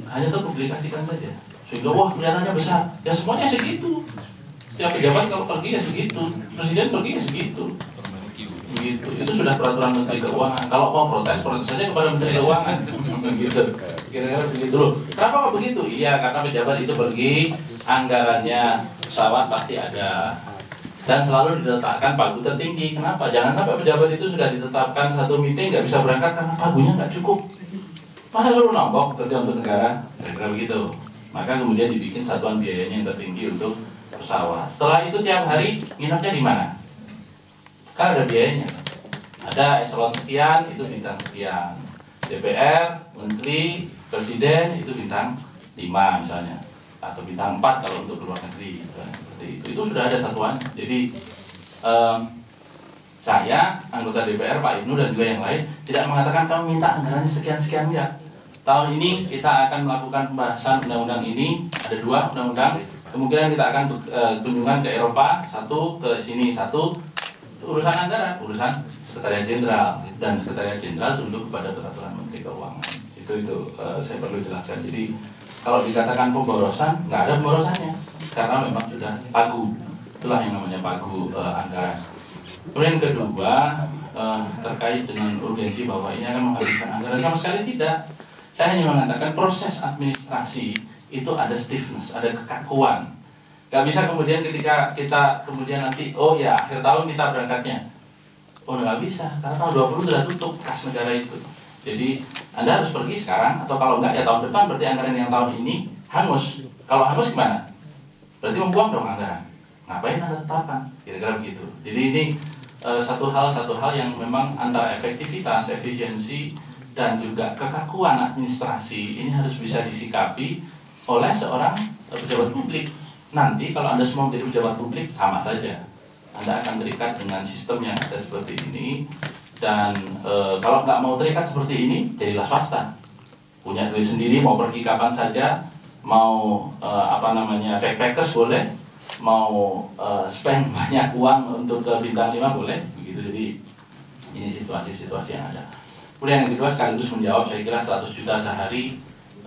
hanya terpublikasikan saja, sehingga wah kelihatannya besar. Ya semuanya segitu. Setiap pejabat kalau pergi ya segitu, presiden pergi ya segitu. Begitu. Itu sudah peraturan Menteri Keuangan. Kalau mau protes, protes saja kepada Menteri Keuangan. Begitu. Kira-kira begitu loh. Kenapa kok begitu? Iya, karena pejabat itu pergi, anggarannya pesawat pasti ada. Dan selalu diletakkan pagu tertinggi. Kenapa? Jangan sampai pejabat itu sudah ditetapkan satu meeting nggak bisa berangkat karena pagunya nggak cukup. Masa suruh nombok kerja untuk negara? Kira-kira begitu. Maka kemudian dibikin satuan biayanya yang tertinggi untuk pesawat. Setelah itu tiap hari nginapnya di mana? Kan ada biayanya. Ada eselon sekian, itu bintang sekian. DPR, Menteri, Presiden itu bintang 5 misalnya. Atau bintang 4 kalau untuk luar negeri. Seperti itu. Itu sudah ada satuan. Jadi saya, anggota DPR, Pak Ibnu dan juga yang lain tidak mengatakan kami minta anggarannya sekian-sekian, enggak. Tahun ini kita akan melakukan pembahasan undang-undang ini, ada 2 undang-undang. Kemungkinan kita akan kunjungan ke Eropa, 1 ke sini, 1 urusan anggaran, urusan Sekretariat Jenderal, dan Sekretariat Jenderal tunduk kepada peraturan Menteri Keuangan. Itu saya perlu jelaskan. Jadi kalau dikatakan pemborosan, nggak ada pemborosannya, karena memang sudah pagu. Itulah yang namanya pagu anggaran. Kemudian kedua, terkait dengan urgensi bahwa ini akan menghabiskan anggaran, sama sekali tidak. Saya hanya mengatakan proses administrasi itu ada stiffness, ada kekakuan. Gak bisa kemudian ketika kita kemudian nanti, oh ya akhir tahun kita berangkatnya. Oh nggak bisa, karena tahun 20 sudah tutup kas negara itu. Jadi Anda harus pergi sekarang, atau kalau enggak ya tahun depan, berarti anggaran yang tahun ini hangus. Kalau hangus gimana? Berarti membuang dong anggaran. Ngapain Anda tetapkan? Kira-kira begitu. Jadi ini satu hal yang memang antara efektivitas, efisiensi, dan juga kekakuan administrasi ini harus bisa disikapi oleh seorang pejabat publik. Nanti kalau Anda semua menjadi pejabat publik, sama saja. Anda akan terikat dengan sistem yang ada seperti ini. Dan kalau nggak mau terikat seperti ini, jadilah swasta. Punya duit sendiri, mau pergi kapan saja, mau backpackers boleh, mau spend banyak uang untuk ke bintang 5 boleh. Begitu. Jadi ini situasi-situasi yang ada. Kemudian yang kedua, sekaligus menjawab, saya kira 100 juta sehari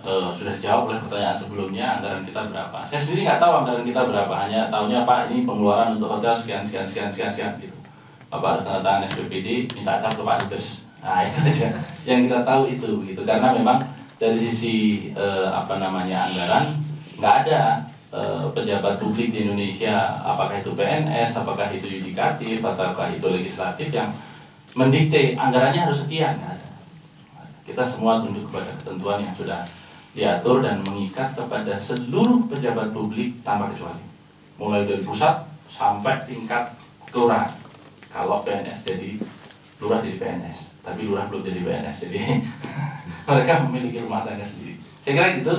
sudah dijawab oleh pertanyaan sebelumnya, anggaran kita berapa. Saya sendiri nggak tahu anggaran kita berapa, hanya tahunya Pak ini pengeluaran untuk hotel sekian gitu. Bapak harus tanda tangan SPPD, minta cap ke Pak Dubes. Nah itu aja yang kita tahu itu, gitu. Karena memang dari sisi anggaran nggak ada pejabat publik di Indonesia, apakah itu PNS, apakah itu yudikatif, ataukah itu legislatif yang mendikte anggarannya harus sekian. Nggak ada. Kita semua tunduk kepada ketentuan yang sudah diatur dan mengikat kepada seluruh pejabat publik tanpa kecuali, mulai dari pusat sampai tingkat kelurahan. Kalau PNS jadi lurah jadi PNS, tapi lurah belum jadi PNS, jadi mereka memiliki rumah tangga sendiri. Saya kira gitu.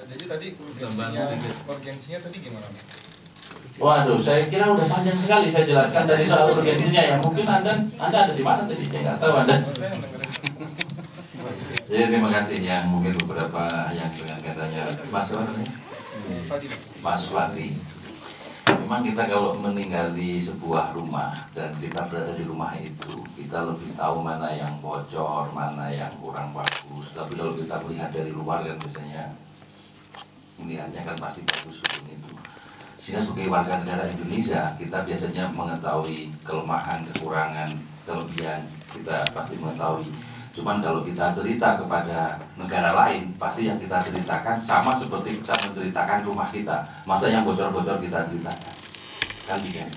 Jadi tadi urgensinya tadi gimana? Waduh, saya kira udah panjang sekali saya jelaskan dari soal urgensinya ya. Mungkin anda ada di mana tadi, saya nggak tahu Anda. Jadi terima kasih yang mungkin beberapa yang dengan katanya Mas Wadli. Memang kita kalau meninggali sebuah rumah dan kita berada di rumah itu, kita lebih tahu mana yang bocor, mana yang kurang bagus. Tapi kalau kita melihat dari luar kan biasanya melihatnya kan pasti bagus itu. Sehingga sebagai warga negara Indonesia kita biasanya mengetahui kelemahan, kekurangan, kelebihan, kita pasti mengetahui. Cuman kalau kita cerita kepada negara lain, pasti yang kita ceritakan sama seperti kita menceritakan rumah kita. Masa yang bocor-bocor kita ceritakan? Kan tidak.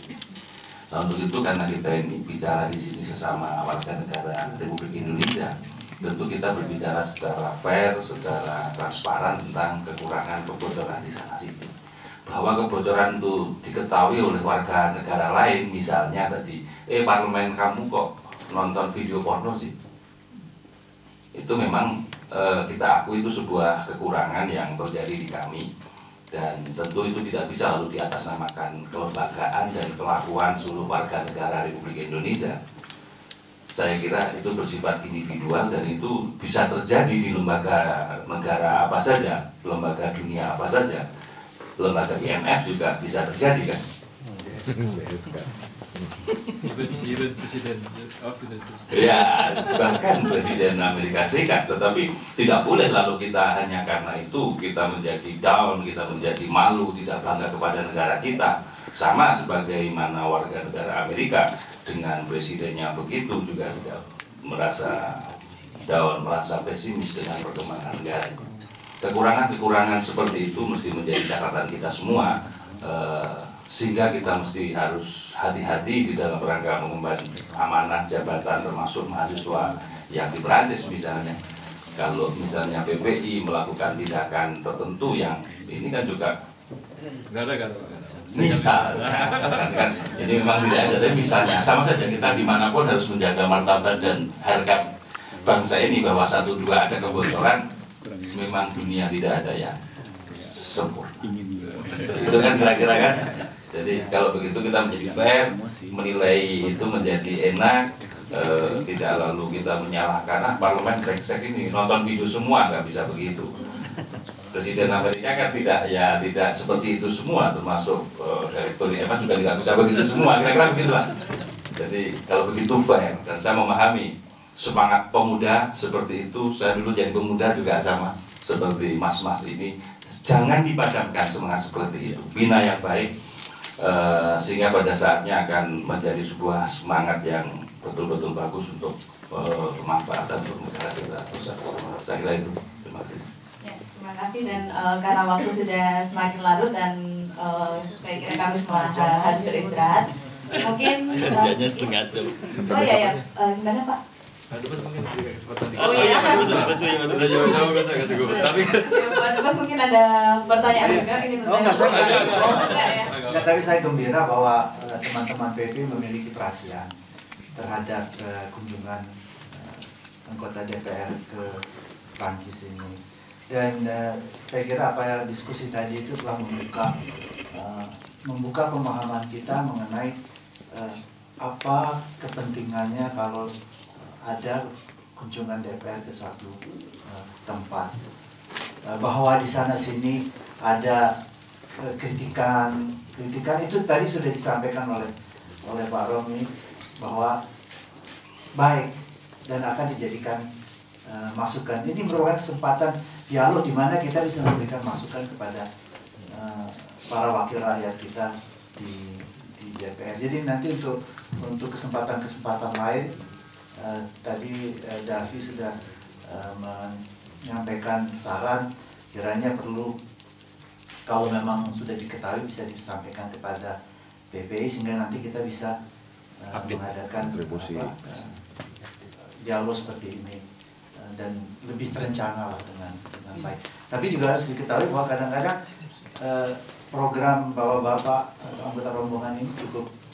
Nah untuk itu karena kita ini bicara di sini sesama warga negara Republik Indonesia, tentu kita berbicara secara fair, secara transparan tentang kekurangan kebocoran di sana sini. Bahwa kebocoran itu diketahui oleh warga negara lain, misalnya tadi, parlemen kamu kok nonton video porno sih? Itu memang kita akui itu sebuah kekurangan yang terjadi di kami, dan tentu itu tidak bisa lalu diatasnamakan kelembagaan dan kelakuan seluruh warga negara Republik Indonesia. Saya kira itu bersifat individual dan itu bisa terjadi di lembaga negara apa saja, lembaga dunia apa saja, lembaga IMF juga bisa terjadi kan. Even presiden, Ya, bahkan Presiden Amerika Serikat, tetapi tidak boleh lalu kita hanya karena itu kita menjadi down, kita menjadi malu, tidak bangga kepada negara kita. Sama sebagaimana warga negara Amerika dengan presidennya begitu juga tidak merasa down, merasa pesimis dengan perkembangan negara. Kekurangan-kekurangan seperti itu mesti menjadi catatan kita semua, sehingga kita mesti harus hati-hati di dalam rangka mengemban amanah jabatan, termasuk mahasiswa yang di Perancis misalnya. Kalau misalnya PPI melakukan tindakan tertentu yang ini kan juga misal, kan ini memang tidak ada, tapi misalnya sama saja kita dimanapun harus menjaga martabat dan harkat bangsa ini, bahwa 1-2 ada kebocoran, memang dunia tidak ada yang sempurna. Itu kan kira-kira kan. Jadi kalau begitu kita menjadi fair, menilai itu menjadi enak, tidak lalu kita menyalahkan parlemen brengsek ini nonton video semua, nggak bisa begitu. Presiden Amerika kan tidak seperti itu semua, termasuk Direktur IMF juga tidak bisa begitu semua, kira-kira begitulah. Jadi kalau begitu fair, dan saya memahami semangat pemuda seperti itu. Saya dulu jadi pemuda juga sama seperti mas-mas ini. Jangan dipadamkan semangat seperti itu, bina yang baik, sehingga pada saatnya akan menjadi sebuah semangat yang betul-betul bagus untuk kemanfaatan untuk negara kita bersama. Saya kira itu. Terima kasih. Ya, terima kasih, dan karena waktu sudah semakin larut dan saya kira kami semua harus beristirahat. Mungkin kerjanya setengah jam. Oh iya ya, gimana Pak? Oh iya. Tapi Pak Dubes mungkin ada pertanyaan juga ingin bertanya. Ya, tadi saya gembira bahwa teman-teman PP memiliki perhatian terhadap kunjungan anggota DPR ke Prancis ini. Dan saya kira diskusi tadi itu telah membuka pemahaman kita mengenai apa kepentingannya kalau ada kunjungan DPR ke suatu tempat, bahwa di sana sini ada kritikan itu tadi sudah disampaikan oleh Pak Romi, bahwa baik dan akan dijadikan masukan. Ini merupakan kesempatan dialog di mana kita bisa memberikan masukan kepada para wakil rakyat kita di DPR. Jadi nanti untuk kesempatan lain, tadi Davi sudah menyampaikan saran, kiranya perlu kalau memang sudah diketahui bisa disampaikan kepada PPI, sehingga nanti kita bisa mengadakan dialog seperti ini dan lebih terencana lah dengan baik. Tapi juga harus diketahui bahwa kadang-kadang program bapak-bapak anggota rombongan ini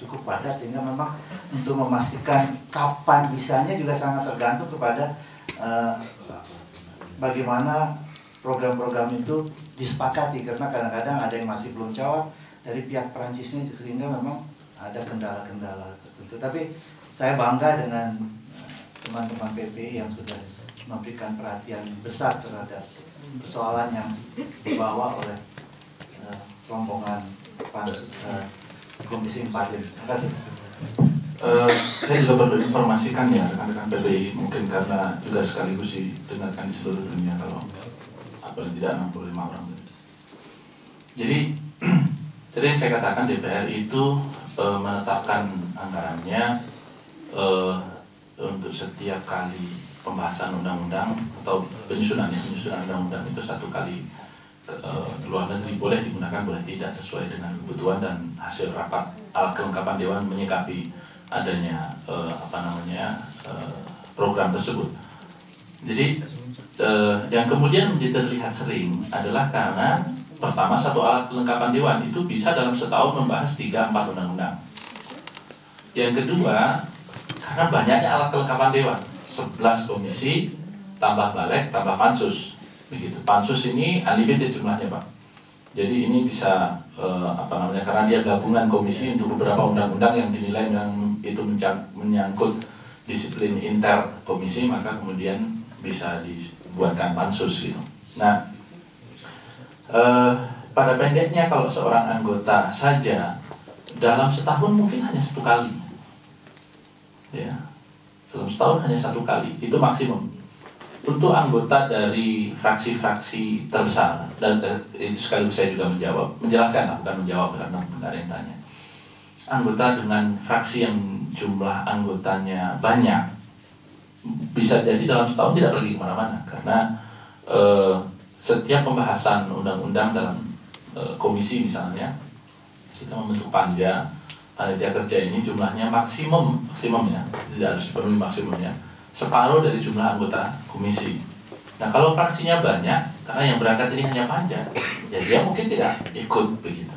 cukup padat, sehingga memang untuk memastikan kapan bisanya juga sangat tergantung kepada bagaimana program-program itu disepakati, karena kadang-kadang ada yang masih belum jawab dari pihak Perancis ini, sehingga memang ada kendala-kendala tertentu. Tapi saya bangga dengan teman-teman PPI yang sudah memberikan perhatian besar terhadap persoalan yang dibawa oleh rombongan Komisi 4 ini. Terima kasih. Saya juga perlu informasikan ya rekan-rekan PPI, mungkin karena juga sekaligus didengarkan di seluruh dunia, kalau paling tidak 65 orang. Jadi tadi yang saya katakan, DPR itu menetapkan anggarannya untuk setiap kali pembahasan undang-undang atau penyusunan undang-undang itu 1 kali ke luar negeri, boleh digunakan boleh tidak sesuai dengan kebutuhan dan hasil rapat alat kelengkapan dewan menyikapi adanya program tersebut. Jadi yang kemudian menjadi terlihat sering adalah karena pertama, satu alat kelengkapan dewan itu bisa dalam setahun membahas 3-4 undang-undang. Yang kedua, karena banyaknya alat kelengkapan dewan, 11 komisi tambah balek tambah pansus. Begitu. Pansus ini unlimited jumlahnya, Pak. Jadi ini bisa karena dia gabungan komisi untuk beberapa undang-undang yang dinilai itu menyangkut disiplin inter komisi, maka kemudian bisa dibuatkan pansus gitu. Nah, pada pendeknya kalau seorang anggota saja dalam setahun mungkin hanya 1 kali, ya, dalam setahun hanya 1 kali, itu maksimum. Untuk anggota dari fraksi-fraksi terbesar, dan itu sekaligus saya juga menjelaskan, bukan menjawab karena benar yang tanya. Anggota dengan fraksi yang jumlah anggotanya banyak, bisa jadi dalam setahun tidak pergi kemana-mana, karena setiap pembahasan undang-undang dalam komisi misalnya, kita membentuk panitia kerja ini jumlahnya maksimumnya, tidak harus dipenuhi maksimumnya, separuh dari jumlah anggota komisi. Nah kalau fraksinya banyak, karena yang berangkat ini hanya panja, ya dia mungkin tidak ikut begitu.